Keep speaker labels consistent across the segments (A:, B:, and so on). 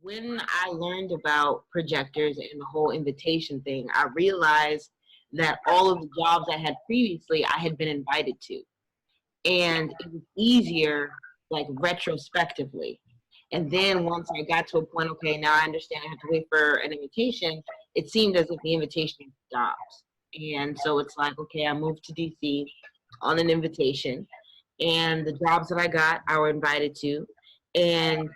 A: When I learned about projectors and the whole invitation thing, I realized that all of the jobs I had previously, I had been invited to. And it was easier, like retrospectively. And then once I got to a point, okay, now I understand I have to wait for an invitation, it seemed as if the invitation stops. And so it's like, okay, I moved to DC on an invitation, and the jobs that I got, I were invited to. And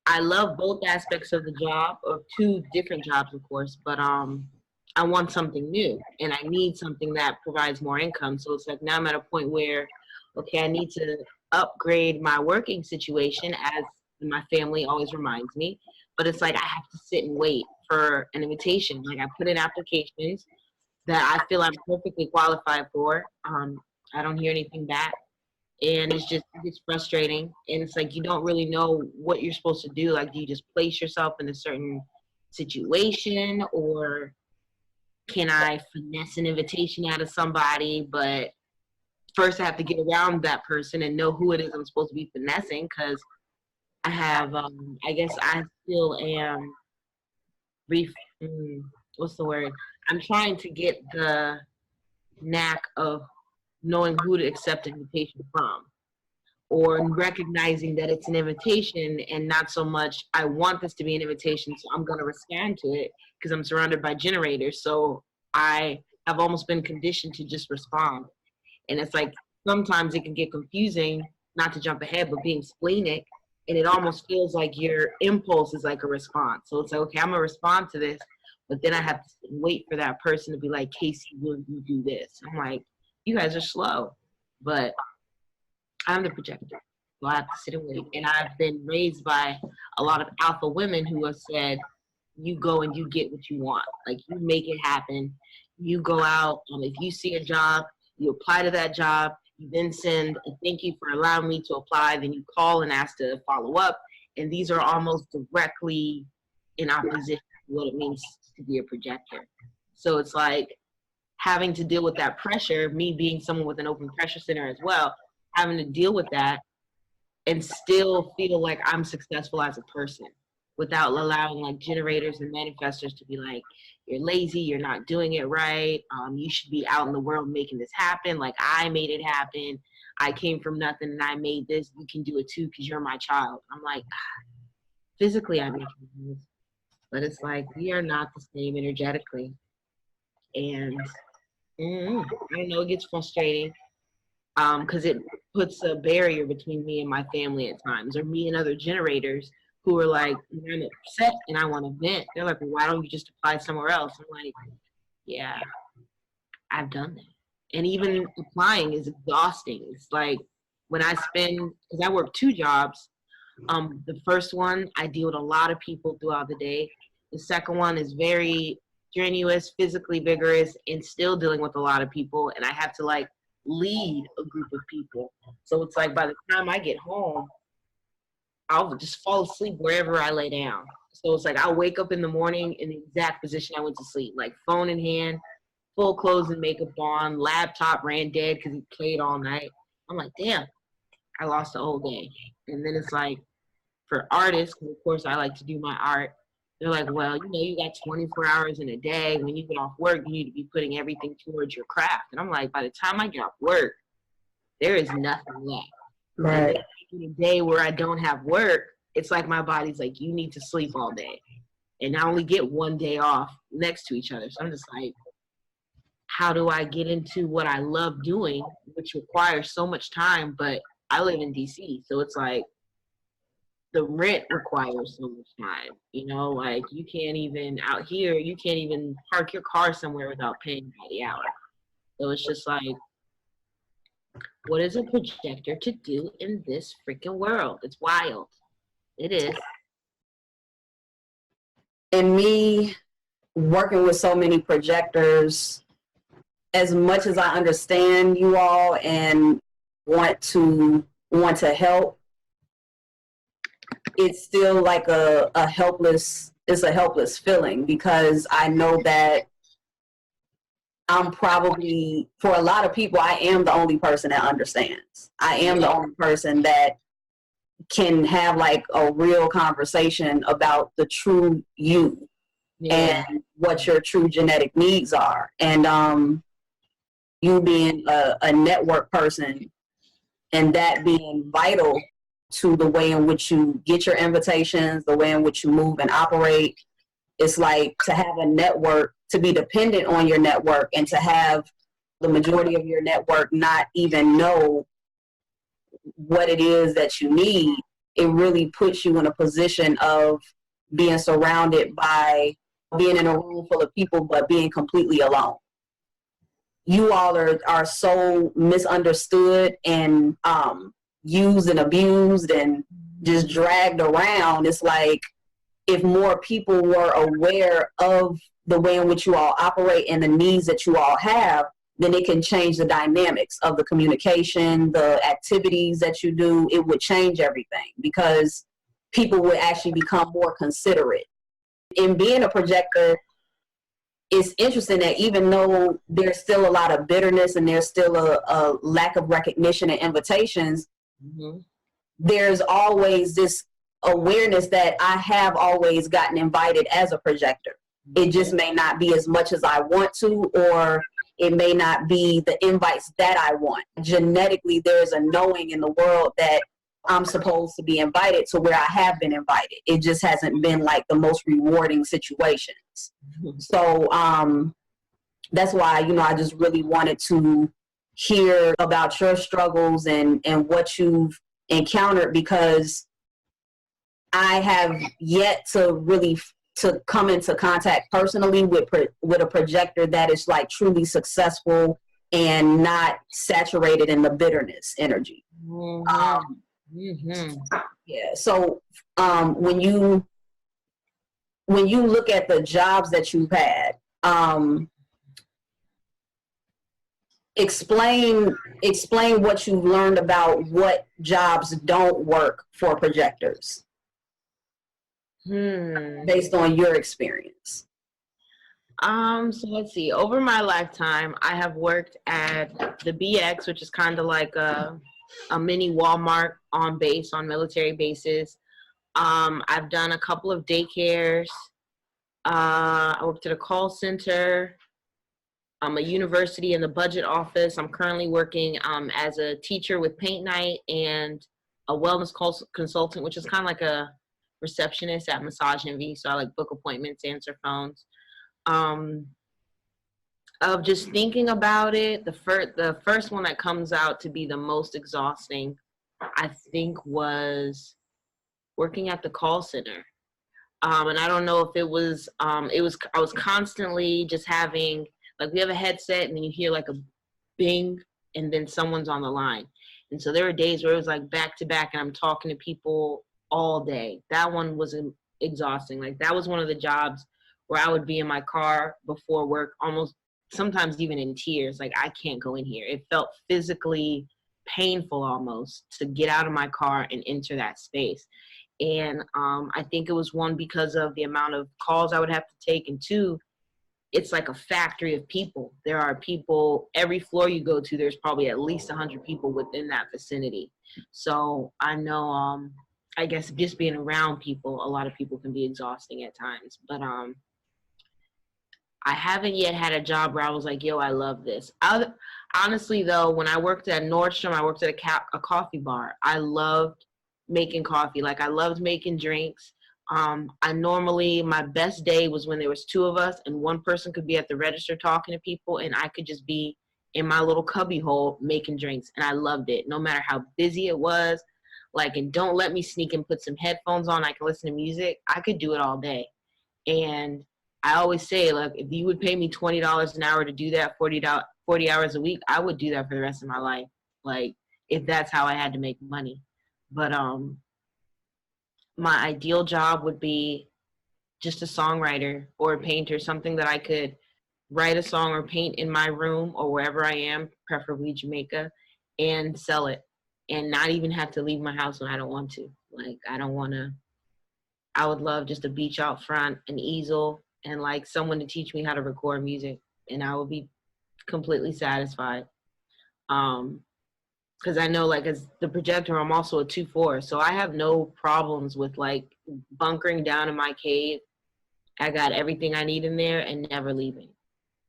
A: I love both aspects of the job, or two different jobs, of course, but I want something new and I need something that provides more income. So it's like now I'm at a point where, okay, I need to upgrade my working situation, as my family always reminds me. But it's like I have to sit and wait for an invitation. Like I put in applications that I feel I'm perfectly qualified for. I don't hear anything back, and it's frustrating, and it's like you don't really know what you're supposed to do. Like, do you just place yourself in a certain situation, or can I finesse an invitation out of somebody? But first I have to get around that person and know who it is I'm supposed to be finessing, because I have I guess I still am ref- what's the word, I'm trying to get the knack of knowing who to accept an invitation from, or recognizing that it's an invitation and not so much I want this to be an invitation, so I'm going to respond to it because I'm surrounded by generators. So I have almost been conditioned to just respond. And it's like sometimes it can get confusing, not to jump ahead, but being splenic, and it almost feels like your impulse is like a response. So it's like, okay, I'm going to respond to this, but then I have to wait for that person to be like, Casey, will you do this? I'm like, you guys are slow. But I'm the projector, so I have to sit and wait. And I've been raised by a lot of alpha women who have said, you go and you get what you want. Like, you make it happen. You go out, if you see a job, you apply to that job, you then send a thank you for allowing me to apply, then you call and ask to follow up. And these are almost directly in opposition to what it means to be a projector. So it's like having to deal with that pressure, me being someone with an open pressure center as well, having to deal with that and still feel like I'm successful as a person without allowing like generators and manifestors to be like, you're lazy, you're not doing it right, you should be out in the world making this happen. Like, I made it happen. I came from nothing and I made this. You can do it too because you're my child. I'm like, physically I make it, but it's like we are not the same energetically. And I don't know, it gets frustrating, because it puts a barrier between me and my family at times, or me and other generators who are like, I'm upset and I want to vent. They're like, well, why don't you just apply somewhere else? I'm like, yeah, I've done that. And even applying is exhausting. It's like when I spend, because I work two jobs, the first one, I deal with a lot of people throughout the day. The second one is very strenuous, physically vigorous, and still dealing with a lot of people. And I have to like lead a group of people. So it's like by the time I get home, I'll just fall asleep wherever I lay down. So it's like I'll wake up in the morning in the exact position I went to sleep, like phone in hand, full clothes and makeup on, laptop ran dead because he played all night. I'm like, damn, I lost the whole day. And then it's like, for artists, of course I like to do my art, they're like, well, you got 24 hours in a day. When you get off work, you need to be putting everything towards your craft. And I'm like, by the time I get off work, there is nothing left.
B: Right.
A: And then a day where I don't have work, it's like my body's like, you need to sleep all day. And I only get one day off next to each other. So I'm just like, how do I get into what I love doing, which requires so much time? But I live in DC, so it's like the rent requires so much time. Like you can't even out here, you can't even park your car somewhere without paying by the hour. So it's just like, what is a projector to do in this freaking world? It's wild. It is.
B: And me working with so many projectors, as much as I understand you all and want to help, it's still like a helpless feeling, because I know that I'm probably, for a lot of people, I am the only person that understands. I am the only person that can have like a real conversation about the true you and what your true genetic needs are. And you being a network person and that being vital to the way in which you get your invitations, the way in which you move and operate. It's like to have a network, to be dependent on your network, and to have the majority of your network not even know what it is that you need. It really puts you in a position of being surrounded by being in a room full of people, but being completely alone. You all are so misunderstood and used and abused and just dragged around. It's like if more people were aware of the way in which you all operate and the needs that you all have, then it can change the dynamics of the communication, the activities that you do. It would change everything because people would actually become more considerate. In being a projector, it's interesting that even though there's still a lot of bitterness and there's still a lack of recognition and invitations, there's always this awareness that I have always gotten invited as a projector. It just may not be as much as I want to, or it may not be the invites that I want. Genetically, there's a knowing in the world that I'm supposed to be invited to where I have been invited. It just hasn't been like the most rewarding situations. So that's why, I just really wanted to hear about your struggles and what you've encountered, because I have yet to really to come into contact personally with a projector that is like truly successful and not saturated in the bitterness energy. Yeah. So when you look at the jobs that you've had, explain what you've learned about what jobs don't work for projectors based on your experience.
A: So let's see. Over my lifetime, I have worked at the BX, which is kind of like a mini Walmart on military bases. I've done a couple of daycares. I worked at a call center. A university in the budget office. I'm currently working as a teacher with paint night and a wellness consultant, which is kind of like a receptionist at Massage Envy. So I like book appointments, answer phones. Of just thinking about it, the first one that comes out to be the most exhausting, I think, was working at the call center. And I don't know if it was I was constantly just having, like, we have a headset and then you hear like a bing and then someone's on the line. And so there were days where it was like back to back and I'm talking to people all day. That one was exhausting. Like, that was one of the jobs where I would be in my car before work, almost sometimes even in tears. Like, I can't go in here. It felt physically painful almost to get out of my car and enter that space. And I think it was, one, because of the amount of calls I would have to take, and two, it's like a factory of people. There are people, every floor you go to, there's probably at least 100 people within that vicinity. So I know, I guess just being around people, a lot of people can be exhausting at times. But I haven't yet had a job where I was like, yo, I love this. Honestly, though, when I worked at Nordstrom, I worked at a coffee bar. I loved making coffee. Like, I loved making drinks. My best day was when there was two of us and one person could be at the register talking to people and I could just be in my little cubby hole making drinks. And I loved it, no matter how busy it was. Like, and don't let me sneak and put some headphones on. I can listen to music. I could do it all day. And I always say, like, if you would pay me $20 an hour to do that 40 hours a week, I would do that for the rest of my life. Like, if that's how I had to make money. But my ideal job would be just a songwriter or a painter, something that I could write a song or paint in my room or wherever I am, preferably Jamaica, and sell it and not even have to leave my house when I don't want to. Like, I would love just a beach out front, an easel, and like someone to teach me how to record music, and I would be completely satisfied. because I know, like, as the projector, I'm also a 2/4, so I have no problems with, like, bunkering down in my cave. I got everything I need in there and never leaving.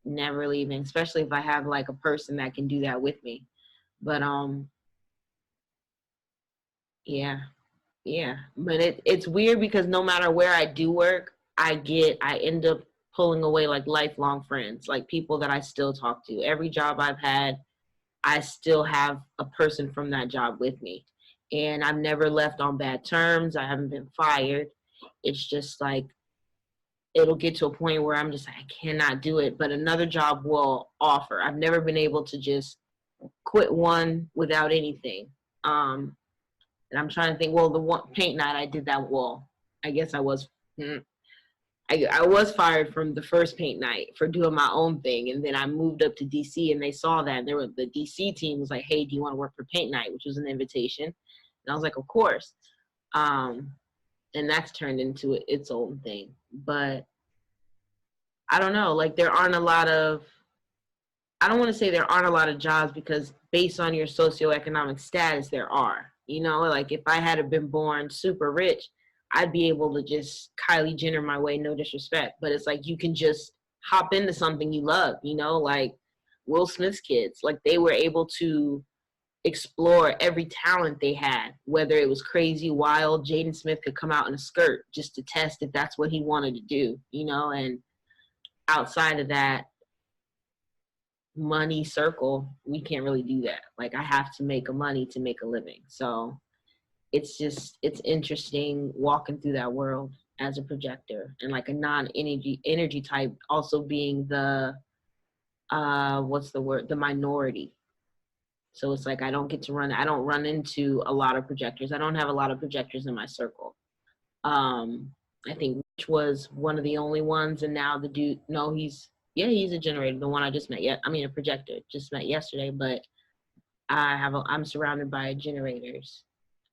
A: Never leaving, especially if I have, like, a person that can do that with me. But, yeah. Yeah, but it's weird because no matter where I do work, I end up pulling away like lifelong friends, like people that I still talk to. Every job I've had, I still have a person from that job with me. And I've never left on bad terms. I haven't been fired. It's just like it'll get to a point where I'm just like, I cannot do it, but another job will offer. I've never been able to just quit one without anything. And I'm trying to think, well, the one paint night I did that wall. I guess I was I was fired from the first paint night for doing my own thing, and then I moved up to DC, and they saw that, and the DC team was like, "Hey, do you want to work for paint night?" Which was an invitation, and I was like, "Of course." And that's turned into its own thing. But I don't know, like there aren't a lot of. I don't want to say there aren't a lot of jobs because based on your socioeconomic status, there are. You know, like if I had been born super rich, I'd be able to just Kylie Jenner my way, no disrespect. But it's like you can just hop into something you love, you know, like Will Smith's kids. Like they were able to explore every talent they had, whether it was crazy, wild. Jaden Smith could come out in a skirt just to test if that's what he wanted to do, you know, and outside of that, money circle, we can't really do that. Like I have to make a money to make a living. So it's interesting walking through that world as a projector and like a non-energy type, also being the what's the word, the minority. So it's like I don't run into a lot of projectors. I don't have a lot of projectors in my circle. I think Rich was one of the only ones, and now the dude, no, he's a generator, the one I just met a projector, just met yesterday, but I'm surrounded by generators.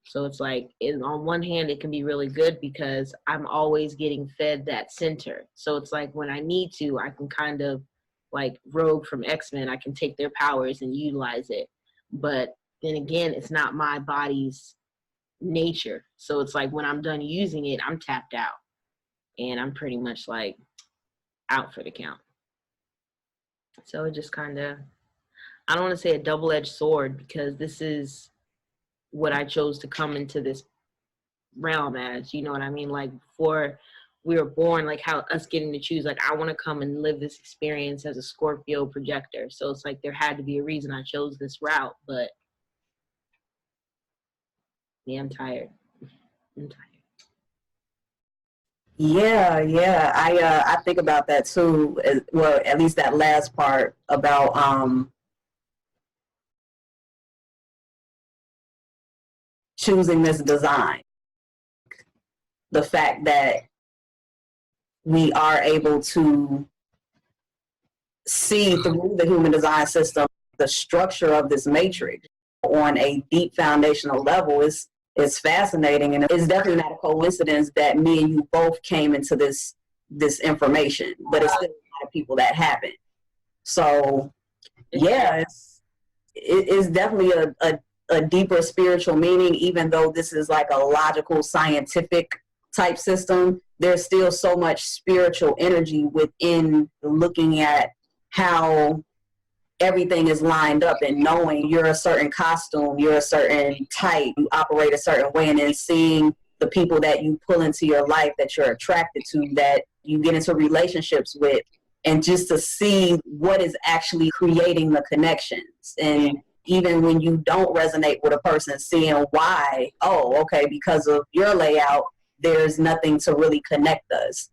A: So it's like, on one hand, it can be really good because I'm always getting fed that center. So it's like when I need to, I can kind of like Rogue from X-Men, I can take their powers and utilize it. But then again, it's not my body's nature. So it's like when I'm done using it, I'm tapped out. And I'm pretty much like out for the count. So it just kind of, I don't want to say a double-edged sword because this is what I chose to come into this realm as, you know what I mean? Like before we were born, like how us getting to choose, like I want to come and live this experience as a Scorpio projector. So it's like there had to be a reason I chose this route, but yeah, I'm tired. I'm tired.
B: Yeah. I think about that too. Well, at least that last part about choosing this design. The fact that we are able to see through the human design system the structure of this matrix on a deep foundational level is fascinating, and it's definitely not a coincidence that me and you both came into this information, but it's still a lot of people that haven't. So yeah, it's definitely a deeper spiritual meaning, even though this is like a logical scientific type system. There's still so much spiritual energy within looking at how everything is lined up and knowing you're a certain costume, you're a certain type, you operate a certain way, and then seeing the people that you pull into your life that you're attracted to, that you get into relationships with, and just to see what is actually creating the connections. And even when you don't resonate with a person, seeing why, oh, okay, because of your layout, there's nothing to really connect us.